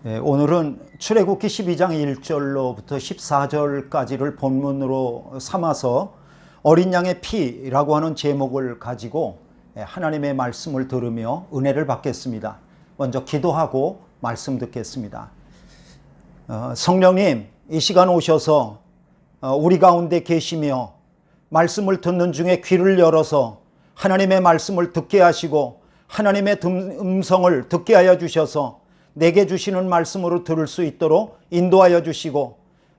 오늘은 출애굽기 12장 1절로부터 14절까지를 본문으로 삼아서 어린 양의 피라고 하는 제목을 가지고 하나님의 말씀을 들으며 은혜를 받겠습니다. 먼저 기도하고 말씀 듣겠습니다. 성령님, 이 시간 오셔서 우리 가운데 계시며 말씀을 듣는 중에 귀를 열어서 하나님의 말씀을 듣게 하시고 하나님의 음성을 듣게 하여 주셔서 내게 주시는 말씀으로 들을 수 있도록 인도하여 주시고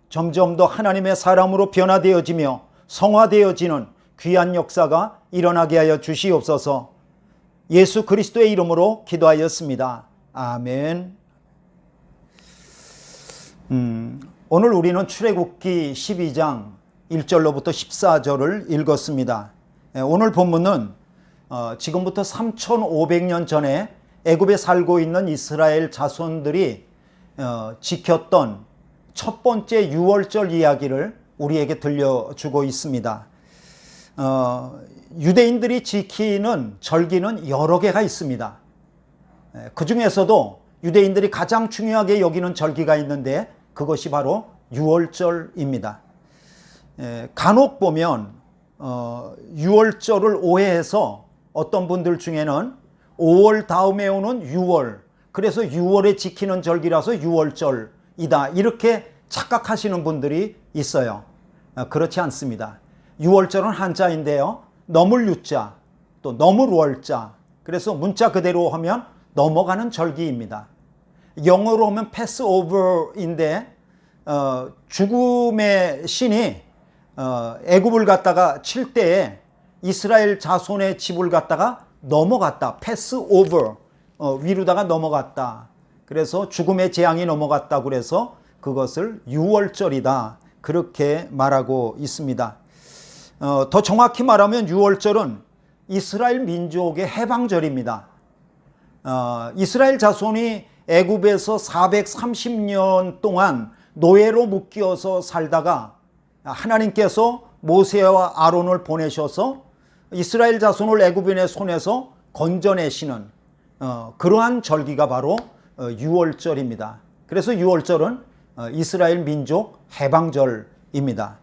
점점 더 하나님의 사람으로 변화되어지며 성화되어지는 귀한 역사가 일어나게 하여 주시옵소서. 예수 그리스도의 이름으로 기도하였습니다. 아멘. 오늘 우리는 출애굽기 12장 1절로부터 14절을 읽었습니다. 오늘 본문은 지금부터 3500년 전에 애굽에 살고 있는 이스라엘 자손들이 지켰던 첫 번째 유월절 이야기를 우리에게 들려주고 있습니다. 유대인들이 지키는 절기는 여러 개가 있습니다. 그 중에서도 유대인들이 가장 중요하게 여기는 절기가 있는데 그것이 바로 유월절입니다. 간혹 보면 유월절을 오해해서 어떤 분들 중에는 5월 다음에 오는 6월, 그래서 6월에 지키는 절기라서 유월절이다, 이렇게 착각하시는 분들이 있어요. 그렇지 않습니다. 유월절은 한자인데요, 넘을 유자, 또 넘을 월자, 그래서 문자 그대로 하면 넘어가는 절기입니다. 영어로 하면 패스오버인데 죽음의 신이 애굽을 갖다가 칠 때에 이스라엘 자손의 집을 갖다가 넘어갔다, 패스 오버, 위로다가 넘어갔다. 그래서 죽음의 재앙이 넘어갔다, 그래서 그것을 유월절이다, 그렇게 말하고 있습니다. 더 정확히 말하면 유월절은 이스라엘 민족의 해방절입니다. 이스라엘 자손이 애굽에서 430년 동안 노예로 묶여서 살다가 하나님께서 모세와 아론을 보내셔서 이스라엘 자손을 애굽인의 손에서 건져내시는 그러한 절기가 바로 유월절입니다. 그래서 유월절은 이스라엘 민족 해방절입니다.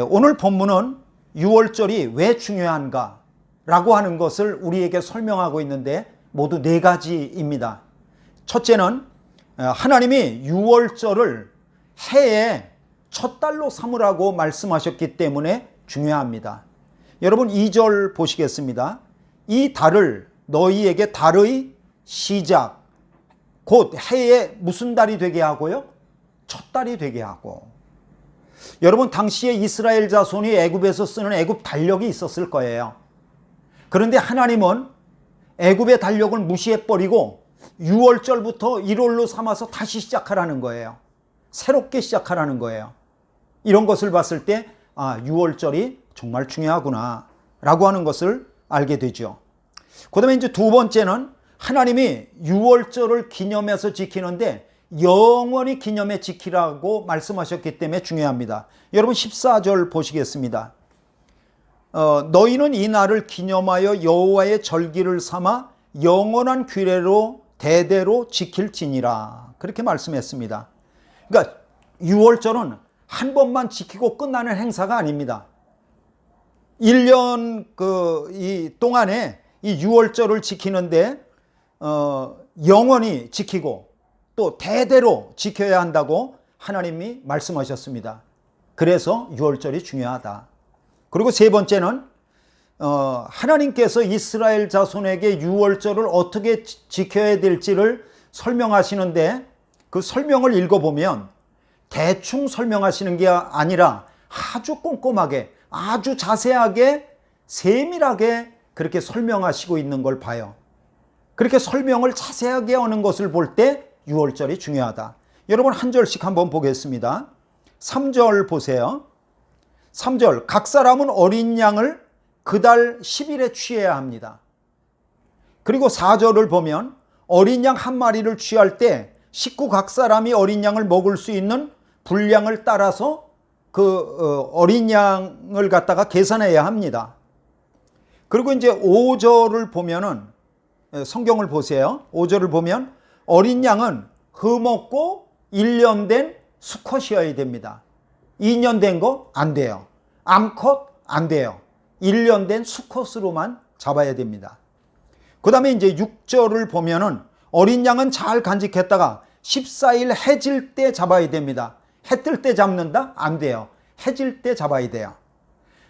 오늘 본문은 유월절이 왜 중요한가 라고 하는 것을 우리에게 설명하고 있는데 모두 네 가지입니다. 첫째는 하나님이 유월절을 해의 첫 달로 삼으라고 말씀하셨기 때문에 중요합니다. 여러분 2절 보시겠습니다. 이 달을 너희에게 달의 시작, 곧 해의 무슨 달이 되게 하고요? 첫 달이 되게 하고. 여러분 당시에 이스라엘 자손이 애굽에서 쓰는 애굽 달력이 있었을 거예요. 그런데 하나님은 애굽의 달력을 무시해버리고 6월절부터 1월로 삼아서 다시 시작하라는 거예요. 새롭게 시작하라는 거예요. 이런 것을 봤을 때 6월절이 정말 중요하구나 라고 하는 것을 알게 되죠. 그 다음에 이제 두 번째는 하나님이 유월절을 기념해서 지키는데 영원히 기념해 지키라고 말씀하셨기 때문에 중요합니다. 여러분 14절 보시겠습니다. 너희는 이 날을 기념하여 여호와의 절기를 삼아 영원한 규례로 대대로 지킬지니라, 그렇게 말씀했습니다. 그러니까 유월절은 한 번만 지키고 끝나는 행사가 아닙니다. 1년 이 동안에 이 유월절을 지키는데 영원히 지키고 또 대대로 지켜야 한다고 하나님이 말씀하셨습니다. 그래서 유월절이 중요하다. 그리고 세 번째는 하나님께서 이스라엘 자손에게 유월절을 어떻게 지켜야 될지를 설명하시는데 그 설명을 읽어보면 대충 설명하시는 게 아니라 아주 꼼꼼하게, 아주 자세하게, 세밀하게 그렇게 설명하시고 있는 걸 봐요. 그렇게 설명을 자세하게 하는 것을 볼 때 유월절이 중요하다. 여러분 한 절씩 한번 보겠습니다. 3절 보세요. 3절, 각 사람은 어린 양을 그달 10일에 취해야 합니다. 그리고 4절을 보면 어린 양 한 마리를 취할 때 식구 각 사람이 어린 양을 먹을 수 있는 분량을 따라서 그 어린 양을 갖다가 계산해야 합니다. 그리고 이제 5절을 보면은 성경을 보세요. 5절을 보면 어린 양은 흠없고 1년 된 수컷이어야 됩니다. 2년 된 거 안 돼요. 암컷 안 돼요. 1년 된 수컷으로만 잡아야 됩니다. 그 다음에 이제 6절을 보면은 어린 양은 잘 간직했다가 14일 해질 때 잡아야 됩니다. 해 뜰 때 잡는다? 안 돼요. 해질 때 잡아야 돼요.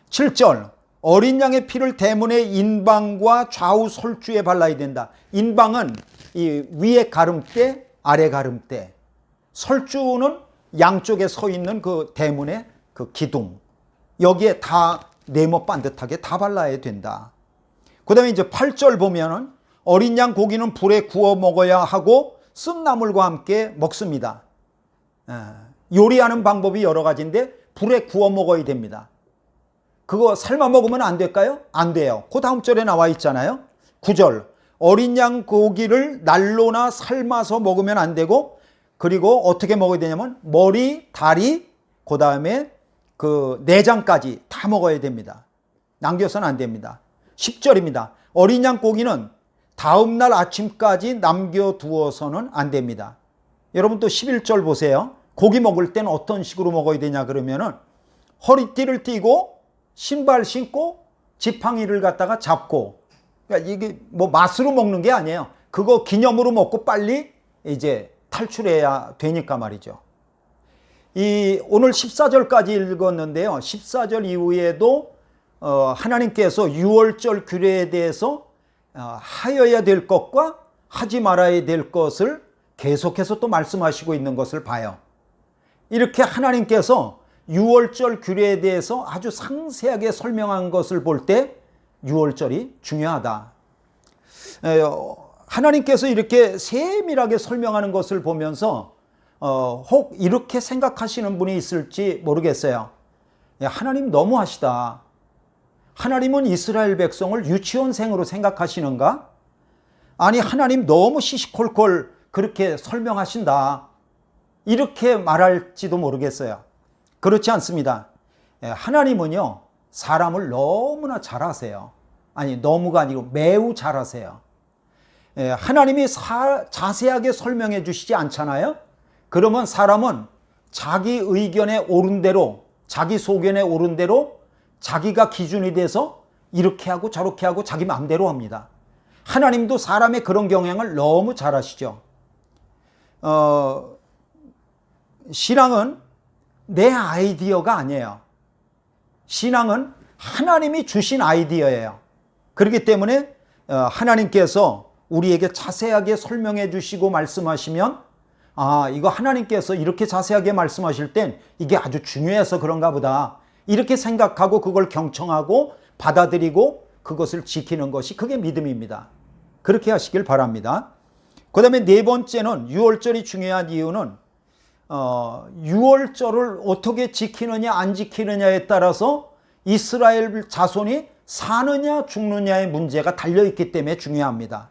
7절 어린 양의 피를 대문의 인방과 좌우 솔주에 발라야 된다. 인방은 이 위에 가름대, 아래 가름대. 솔주는 양쪽에 서 있는 그 대문의 그 기둥. 여기에 다 네모 반듯하게 다 발라야 된다. 그 다음에 이제 8절 보면은 어린 양 고기는 불에 구워 먹어야 하고 쓴 나물과 함께 먹습니다. 요리하는 방법이 여러 가지인데 불에 구워 먹어야 됩니다. 그거 삶아 먹으면 안 될까요? 안 돼요. 그 다음 절에 나와 있잖아요. 9절 어린 양 고기를 날로나 삶아서 먹으면 안 되고, 그리고 어떻게 먹어야 되냐면 머리, 다리, 그 다음에 그 내장까지 다 먹어야 됩니다. 남겨서는 안 됩니다. 10절입니다. 어린 양 고기는 다음날 아침까지 남겨두어서는 안 됩니다. 여러분 또 11절 보세요. 고기 먹을 때는 어떤 식으로 먹어야 되냐 그러면은 허리띠를 띠고 신발 신고 지팡이를 갖다가 잡고, 그러니까 이게 뭐 맛으로 먹는 게 아니에요. 그거 기념으로 먹고 빨리 이제 탈출해야 되니까 말이죠. 이 오늘 14절까지 읽었는데요. 14절 이후에도 하나님께서 유월절 규례에 대해서 하여야 될 것과 하지 말아야 될 것을 계속해서 또 말씀하시고 있는 것을 봐요. 이렇게 하나님께서 유월절 규례에 대해서 아주 상세하게 설명한 것을 볼 때 유월절이 중요하다. 하나님께서 이렇게 세밀하게 설명하는 것을 보면서 혹 이렇게 생각하시는 분이 있을지 모르겠어요. 하나님 너무하시다. 하나님은 이스라엘 백성을 유치원생으로 생각하시는가? 아니 하나님 너무 시시콜콜 그렇게 설명하신다. 이렇게 말할지도 모르겠어요. 그렇지 않습니다. 하나님은요 사람을 너무나 잘하세요. 아니 너무가 아니고 매우 잘하세요. 하나님이 자세하게 설명해 주시지 않잖아요. 그러면 사람은 자기 의견에 옳은 대로, 자기 소견에 옳은 대로 자기가 기준이 돼서 이렇게 하고 저렇게 하고 자기 마음대로 합니다. 하나님도 사람의 그런 경향을 너무 잘 아시죠. 신앙은 내 아이디어가 아니에요. 신앙은 하나님이 주신 아이디어예요. 그렇기 때문에 하나님께서 우리에게 자세하게 설명해 주시고 말씀하시면 이거 하나님께서 이렇게 자세하게 말씀하실 땐 이게 아주 중요해서 그런가 보다. 이렇게 생각하고 그걸 경청하고 받아들이고 그것을 지키는 것이 그게 믿음입니다. 그렇게 하시길 바랍니다. 그 다음에 네 번째는 유월절이 중요한 이유는 유월절을 어떻게 지키느냐 안 지키느냐에 따라서 이스라엘 자손이 사느냐 죽느냐의 문제가 달려있기 때문에 중요합니다.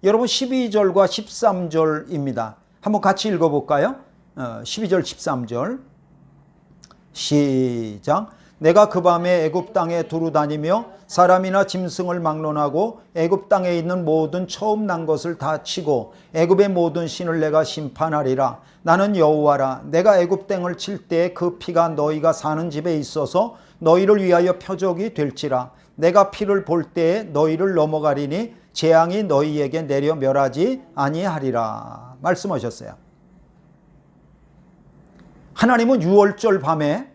여러분 12절과 13절입니다. 한번 같이 읽어볼까요? 12절 13절 시작. 내가 그 밤에 애굽 땅에 두루 다니며 사람이나 짐승을 막론하고 애굽 땅에 있는 모든 처음 난 것을 다 치고 애굽의 모든 신을 내가 심판하리라. 나는 여호와라. 내가 애굽 땅을 칠 때 그 피가 너희가 사는 집에 있어서 너희를 위하여 표적이 될지라. 내가 피를 볼 때에 너희를 넘어가리니 재앙이 너희에게 내려 멸하지 아니하리라. 말씀하셨어요. 하나님은 유월절 밤에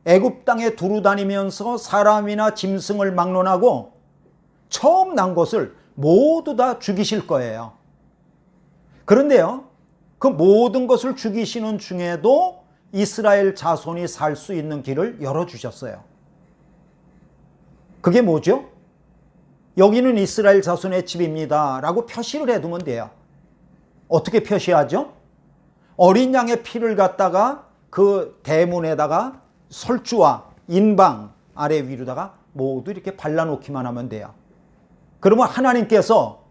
애굽 땅에 두루 다니면서 사람이나 짐승을 막론하고 처음 난 것을 모두 다 죽이실 거예요. 그런데요, 그 모든 것을 죽이시는 중에도 이스라엘 자손이 살 수 있는 길을 열어주셨어요. 그게 뭐죠? 여기는 이스라엘 자손의 집입니다 라고 표시를 해두면 돼요. 어떻게 표시하죠? 어린 양의 피를 갖다가 그 대문에다가 솔주와 인방 아래 위로다가 모두 이렇게 발라놓기만 하면 돼요. 그러면 하나님께서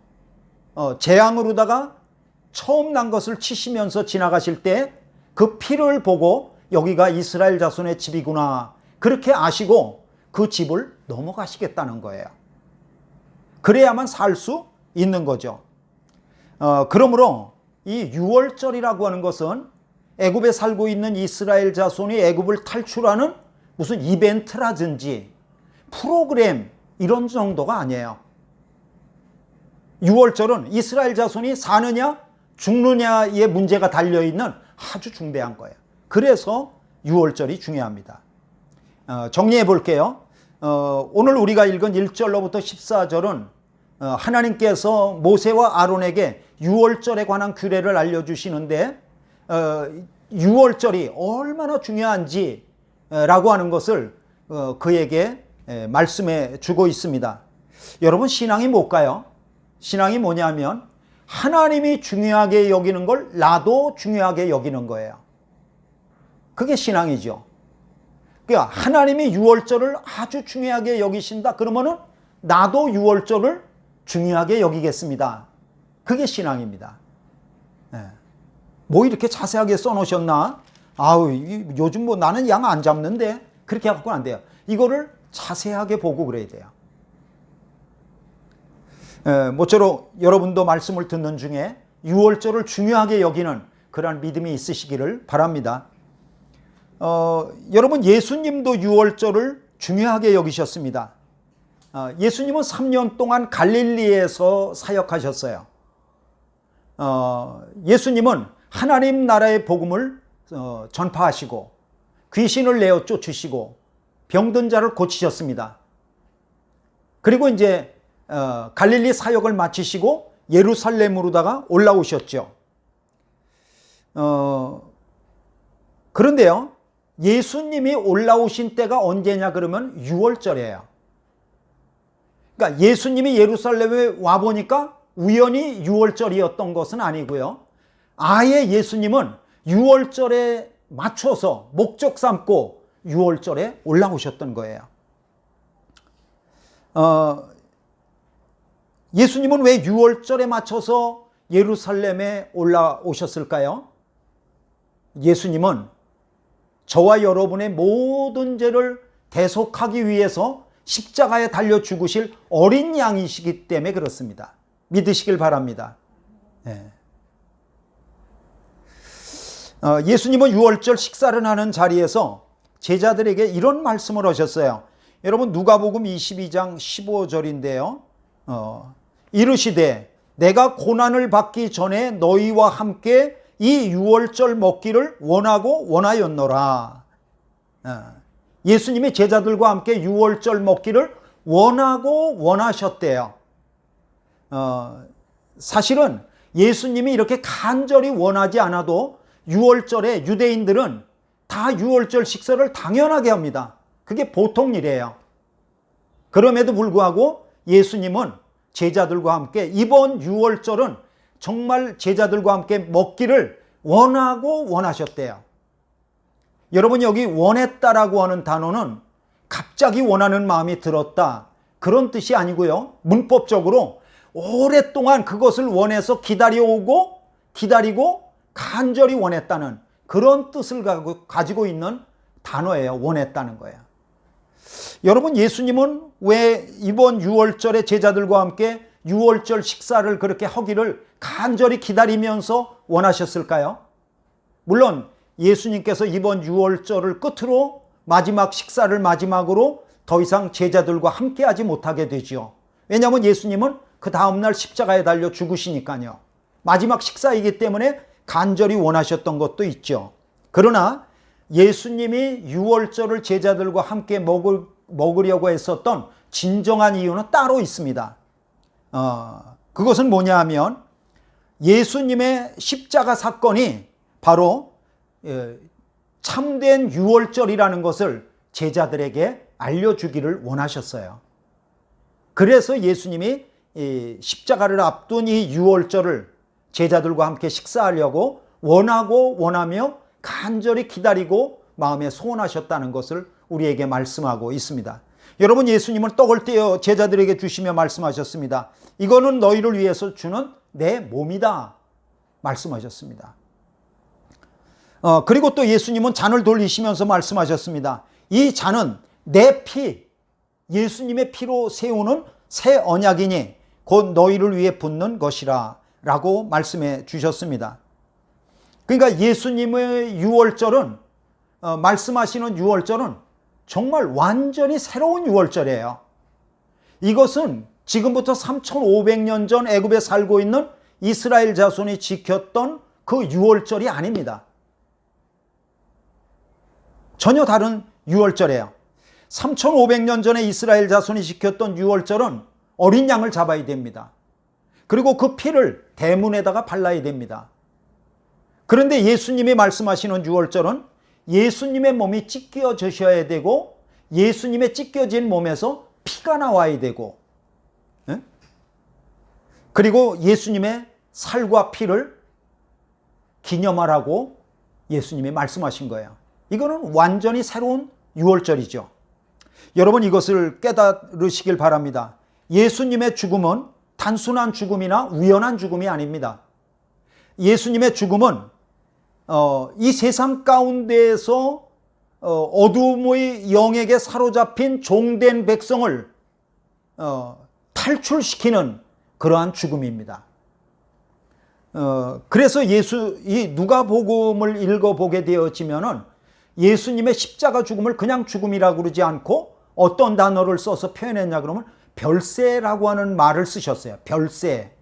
재앙으로다가 처음 난 것을 치시면서 지나가실 때 그 피를 보고 여기가 이스라엘 자손의 집이구나 그렇게 아시고 그 집을 넘어가시겠다는 거예요. 그래야만 살 수 있는 거죠. 그러므로 이 유월절이라고 하는 것은 애굽에 살고 있는 이스라엘 자손이 애굽을 탈출하는 무슨 이벤트라든지 프로그램 이런 정도가 아니에요. 유월절은 이스라엘 자손이 사느냐 죽느냐의 문제가 달려있는 아주 중대한 거예요. 그래서 유월절이 중요합니다. 정리해 볼게요. 오늘 우리가 읽은 1절로부터 14절은 하나님께서 모세와 아론에게 유월절에 관한 규례를 알려주시는데 유월절이 얼마나 중요한지 라고 하는 것을 그에게 말씀해 주고 있습니다. 여러분, 신앙이 뭘까요? 신앙이 뭐냐면 하나님이 중요하게 여기는 걸 나도 중요하게 여기는 거예요. 그게 신앙이죠. 그러니까 하나님이 유월절을 아주 중요하게 여기신다 그러면은 나도 유월절을 중요하게 여기겠습니다. 그게 신앙입니다. 뭐 이렇게 자세하게 써놓으셨나? 아우, 요즘 뭐 나는 양 안 잡는데 그렇게 해갖고는 안 돼요. 이거를 자세하게 보고 그래야 돼요. 모쪼록 여러분도 말씀을 듣는 중에 유월절을 중요하게 여기는 그런 믿음이 있으시기를 바랍니다. 여러분, 예수님도 유월절을 중요하게 여기셨습니다. 예수님은 3년 동안 갈릴리에서 사역하셨어요. 예수님은 하나님 나라의 복음을 전파하시고 귀신을 내어 쫓으시고 병든 자를 고치셨습니다. 그리고 이제 갈릴리 사역을 마치시고 예루살렘으로다가 올라오셨죠. 그런데요, 예수님이 올라오신 때가 언제냐 그러면 유월절이에요. 그러니까 예수님이 예루살렘에 와보니까 우연히 유월절이었던 것은 아니고요. 아예 예수님은 유월절에 맞춰서 목적 삼고 유월절에 올라오셨던 거예요. 예수님은 왜 유월절에 맞춰서 예루살렘에 올라오셨을까요? 예수님은 저와 여러분의 모든 죄를 대속하기 위해서 십자가에 달려 죽으실 어린 양이시기 때문에 그렇습니다. 믿으시길 바랍니다. 예수님은 유월절 식사를 하는 자리에서 제자들에게 이런 말씀을 하셨어요. 여러분, 누가복음 22장 15절인데요. 이르시되 내가 고난을 받기 전에 너희와 함께 이 유월절 먹기를 원하고 원하였노라. 예수님이 제자들과 함께 유월절 먹기를 원하고 원하셨대요. 사실은 예수님이 이렇게 간절히 원하지 않아도 유월절에 유대인들은 다 유월절 식사를 당연하게 합니다. 그게 보통 일이에요. 그럼에도 불구하고 예수님은 제자들과 함께 이번 유월절은 정말 제자들과 함께 먹기를 원하고 원하셨대요. 여러분, 여기 원했다라고 하는 단어는 갑자기 원하는 마음이 들었다 그런 뜻이 아니고요. 문법적으로 오랫동안 그것을 원해서 기다리고 간절히 원했다는 그런 뜻을 가지고 있는 단어예요. 원했다는 거예요. 여러분, 예수님은 왜 이번 유월절에 제자들과 함께 유월절 식사를 그렇게 하기를 간절히 기다리면서 원하셨을까요? 물론 예수님께서 이번 유월절을 끝으로 마지막 식사를 마지막으로 더 이상 제자들과 함께 하지 못하게 되죠. 왜냐하면 예수님은 그 다음날 십자가에 달려 죽으시니까요. 마지막 식사이기 때문에 간절히 원하셨던 것도 있죠. 그러나 예수님이 유월절을 제자들과 함께 먹으려고 했었던 진정한 이유는 따로 있습니다. 그것은 뭐냐 하면 예수님의 십자가 사건이 바로 참된 유월절이라는 것을 제자들에게 알려주기를 원하셨어요. 그래서 예수님이 십자가를 앞둔 이 유월절을 제자들과 함께 식사하려고 원하고 원하며 간절히 기다리고 마음에 소원하셨다는 것을 우리에게 말씀하고 있습니다. 여러분, 예수님은 떡을 떼어 제자들에게 주시며 말씀하셨습니다. 이거는 너희를 위해서 주는 내 몸이다 말씀하셨습니다. 그리고 또 예수님은 잔을 돌리시면서 말씀하셨습니다. 이 잔은 내 피, 예수님의 피로 세우는 새 언약이니 곧 너희를 위해 붓는 것이라 라고 말씀해 주셨습니다. 그러니까 예수님의 유월절은 말씀하시는 유월절은 정말 완전히 새로운 유월절이에요. 이것은 지금부터 3,500년 전 애굽에 살고 있는 이스라엘 자손이 지켰던 그 유월절이 아닙니다. 전혀 다른 유월절이에요. 3,500년 전에 이스라엘 자손이 지켰던 유월절은 어린 양을 잡아야 됩니다. 그리고 그 피를 대문에다가 발라야 됩니다. 그런데 예수님이 말씀하시는 유월절은 예수님의 몸이 찢겨지셔야 되고 예수님의 찢겨진 몸에서 피가 나와야 되고 그리고 예수님의 살과 피를 기념하라고 예수님이 말씀하신 거예요. 이거는 완전히 새로운 유월절이죠. 여러분 이것을 깨달으시길 바랍니다. 예수님의 죽음은 단순한 죽음이나 우연한 죽음이 아닙니다. 예수님의 죽음은 이 세상 가운데에서 어둠의 영에게 사로잡힌 종된 백성을 탈출시키는 그러한 죽음입니다. 그래서 이 누가복음을 읽어보게 되어지면은 예수님의 십자가 죽음을 그냥 죽음이라고 그러지 않고 어떤 단어를 써서 표현했냐 그러면 별세라고 하는 말을 쓰셨어요. 별세.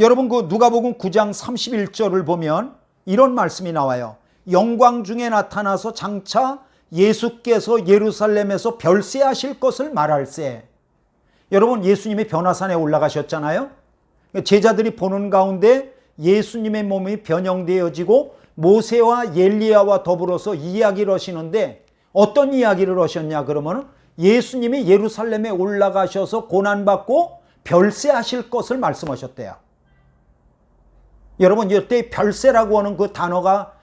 여러분 그 누가복음 9장 31절을 보면 이런 말씀이 나와요. 영광 중에 나타나서 장차 예수께서 예루살렘에서 별세하실 것을 말할세. 여러분 예수님이 변화산에 올라가셨잖아요. 제자들이 보는 가운데 예수님의 몸이 변형되어지고 모세와 엘리야와 더불어서 이야기를 하시는데 어떤 이야기를 하셨냐 그러면 예수님이 예루살렘에 올라가셔서 고난받고 별세하실 것을 말씀하셨대요. 여러분 이때 별세라고 하는 그 단어가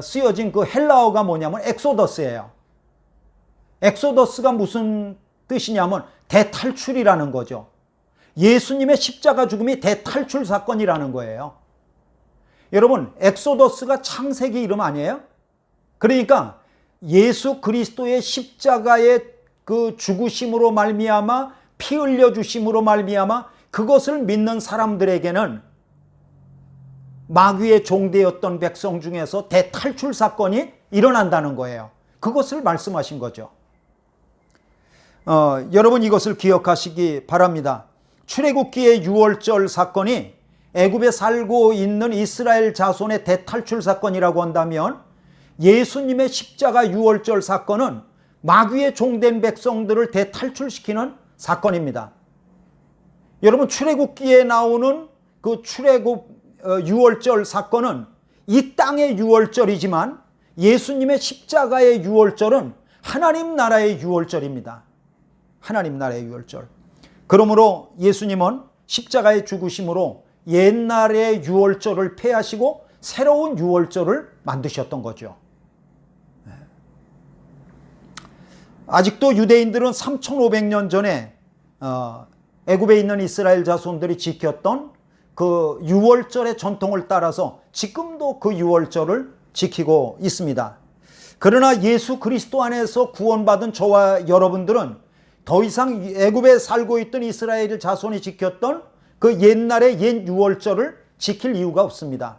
쓰여진 그 헬라어가 뭐냐면 엑소더스예요. 엑소더스가 무슨 뜻이냐면 대탈출이라는 거죠. 예수님의 십자가 죽음이 대탈출 사건이라는 거예요. 여러분 엑소더스가 창세기 이름 아니에요? 그러니까 예수 그리스도의 십자가의 그 죽으심으로 말미암아 피 흘려 주심으로 말미암아 그것을 믿는 사람들에게는 마귀의 종되었던 백성 중에서 대탈출 사건이 일어난다는 거예요. 그것을 말씀하신 거죠. 여러분 이것을 기억하시기 바랍니다. 출애굽기의 유월절 사건이 애굽에 살고 있는 이스라엘 자손의 대탈출 사건이라고 한다면 예수님의 십자가 유월절 사건은 마귀의 종된 백성들을 대탈출시키는 사건입니다. 여러분 출애굽기에 나오는 그 출애굽 유월절 사건은 이 땅의 유월절이지만 예수님의 십자가의 유월절은 하나님 나라의 유월절입니다. 하나님 나라의 유월절. 그러므로 예수님은 십자가의 죽으심으로 옛날의 유월절을 폐하시고 새로운 유월절을 만드셨던 거죠. 아직도 유대인들은 3,500년 전에 애굽에 있는 이스라엘 자손들이 지켰던 그 유월절의 전통을 따라서 지금도 그 유월절을 지키고 있습니다. 그러나 예수 그리스도 안에서 구원받은 저와 여러분들은 더 이상 애굽에 살고 있던 이스라엘 자손이 지켰던 그 옛날의 옛 유월절을 지킬 이유가 없습니다.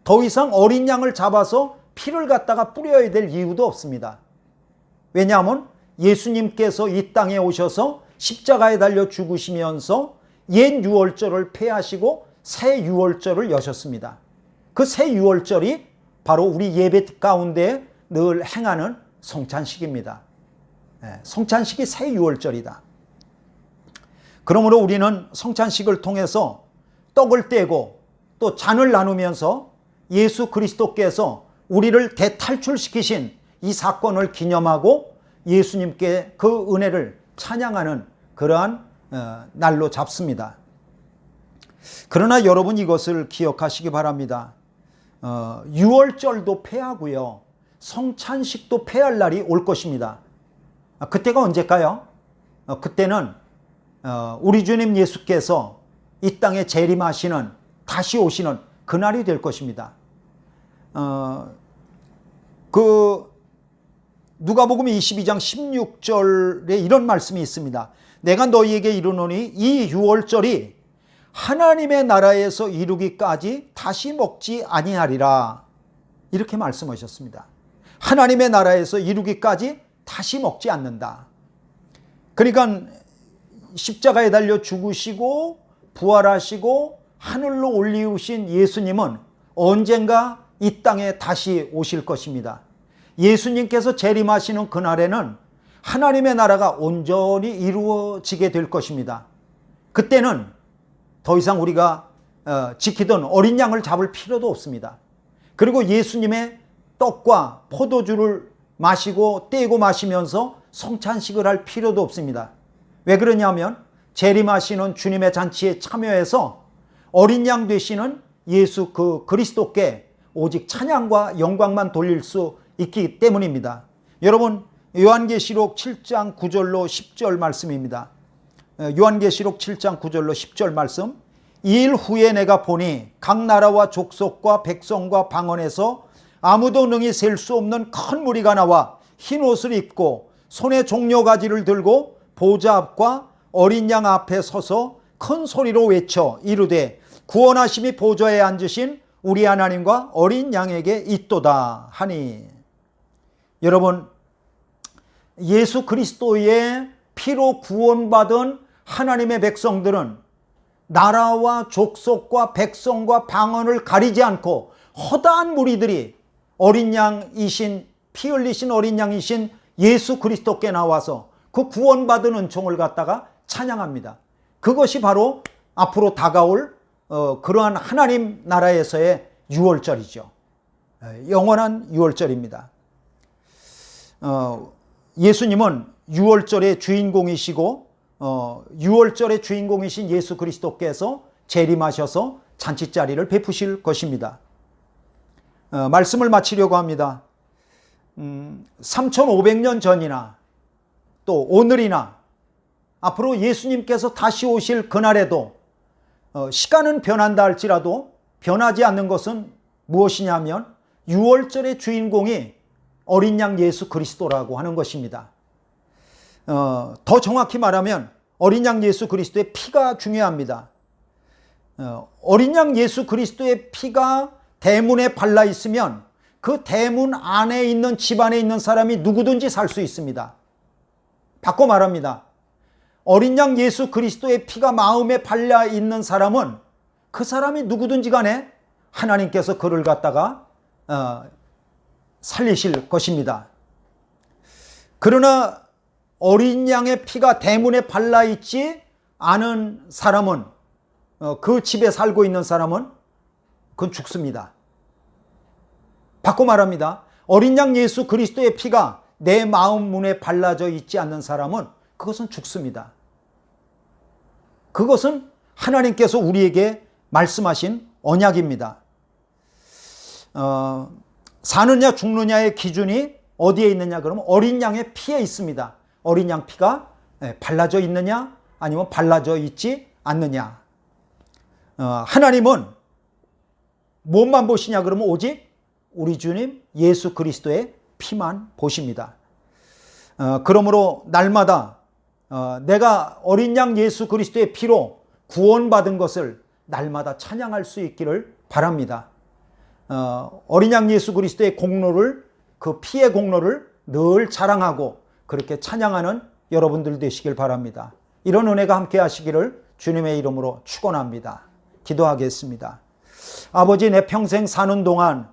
더 이상 어린 양을 잡아서 피를 갖다가 뿌려야 될 이유도 없습니다. 왜냐하면 예수님께서 이 땅에 오셔서 십자가에 달려 죽으시면서 옛 유월절을 폐하시고 새 유월절을 여셨습니다. 그 새 유월절이 바로 우리 예배 가운데 늘 행하는 성찬식입니다. 성찬식이 새 유월절이다. 그러므로 우리는 성찬식을 통해서 떡을 떼고 또 잔을 나누면서 예수 그리스도께서 우리를 대탈출시키신 이 사건을 기념하고 예수님께 그 은혜를 찬양하는 그러한 날로 잡습니다. 그러나 여러분 이것을 기억하시기 바랍니다. 유월절도 폐하고요. 성찬식도 폐할 날이 올 것입니다. 그때가 언제일까요? 그때는 우리 주님 예수께서 이 땅에 재림하시는 다시 오시는 그날이 될 것입니다. 그 누가복음 22장 16절에 이런 말씀이 있습니다. 내가 너희에게 이르노니 이 유월절이 하나님의 나라에서 이루기까지 다시 먹지 아니하리라. 이렇게 말씀하셨습니다. 하나님의 나라에서 이루기까지 다시 먹지 않는다. 그러니까 십자가에 달려 죽으시고 부활하시고 하늘로 올리우신 예수님은 언젠가 이 땅에 다시 오실 것입니다. 예수님께서 재림하시는 그날에는 하나님의 나라가 온전히 이루어지게 될 것입니다. 그때는 더 이상 우리가 지키던 어린 양을 잡을 필요도 없습니다. 그리고 예수님의 떡과 포도주를 마시고 떼고 마시면서 성찬식을 할 필요도 없습니다. 왜 그러냐면 재림하시는 주님의 잔치에 참여해서 어린 양 되시는 예수 그리스도께 오직 찬양과 영광만 돌릴 수 있기 때문입니다. 여러분, 요한계시록 7장 9절로 10절 말씀입니다. 요한계시록 7장 9절로 10절 말씀. 이 일 후에 내가 보니 각 나라와 족속과 백성과 방언에서 아무도 능히 셀 수 없는 큰 무리가 나와 흰 옷을 입고 손에 종려가지를 들고 보좌 앞과 어린 양 앞에 서서 큰 소리로 외쳐 이르되 구원하심이 보좌에 앉으신 우리 하나님과 어린 양에게 있도다 하니. 여러분, 예수 그리스도의 피로 구원받은 하나님의 백성들은 나라와 족속과 백성과 방언을 가리지 않고 허다한 무리들이 어린 양이신, 피 흘리신 어린 양이신 예수 그리스도께 나와서 그 구원받은 은총을 갖다가 찬양합니다. 그것이 바로 앞으로 다가올 그러한 하나님 나라에서의 유월절이죠. 영원한 유월절입니다. 예수님은 유월절의 주인공이시고 유월절의 주인공이신 예수 그리스도께서 재림하셔서 잔치자리를 베푸실 것입니다. 말씀을 마치려고 합니다. 3500년 전이나 또 오늘이나 앞으로 예수님께서 다시 오실 그날에도 시간은 변한다 할지라도 변하지 않는 것은 무엇이냐면 유월절의 주인공이 어린 양 예수 그리스도라고 하는 것입니다. 더 정확히 말하면 어린 양 예수 그리스도의 피가 중요합니다. 어린 양 예수 그리스도의 피가 대문에 발라 있으면 그 대문 안에 있는 집안에 있는 사람이 누구든지 살 수 있습니다. 바꿔 말합니다. 어린 양 예수 그리스도의 피가 마음에 발라 있는 사람은 그 사람이 누구든지 간에 하나님께서 그를 갖다가 살리실 것입니다. 그러나 어린 양의 피가 대문에 발라 있지 않은 사람은, 그 집에 살고 있는 사람은 그건 죽습니다. 바꿔 말합니다. 어린 양 예수 그리스도의 피가 내 마음 문에 발라져 있지 않는 사람은 그것은 죽습니다. 그것은 하나님께서 우리에게 말씀하신 언약입니다. 사느냐 죽느냐의 기준이 어디에 있느냐 그러면 어린 양의 피에 있습니다. 어린 양 피가 발라져 있느냐 아니면 발라져 있지 않느냐. 하나님은 무엇만 보시냐 그러면 오직 우리 주님 예수 그리스도의 피만 보십니다. 그러므로 날마다 내가 어린 양 예수 그리스도의 피로 구원받은 것을 날마다 찬양할 수 있기를 바랍니다. 어린 양 예수 그리스도의 공로를, 그 피의 공로를 늘 자랑하고 그렇게 찬양하는 여러분들 되시길 바랍니다. 이런 은혜가 함께 하시기를 주님의 이름으로 축원합니다. 기도하겠습니다. 아버지, 내 평생 사는 동안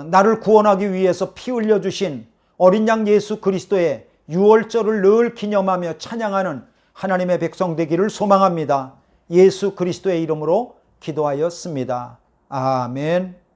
나를 구원하기 위해서 피 흘려주신 어린 양 예수 그리스도의 유월절을 늘 기념하며 찬양하는 하나님의 백성 되기를 소망합니다. 예수 그리스도의 이름으로 기도하였습니다. 아멘.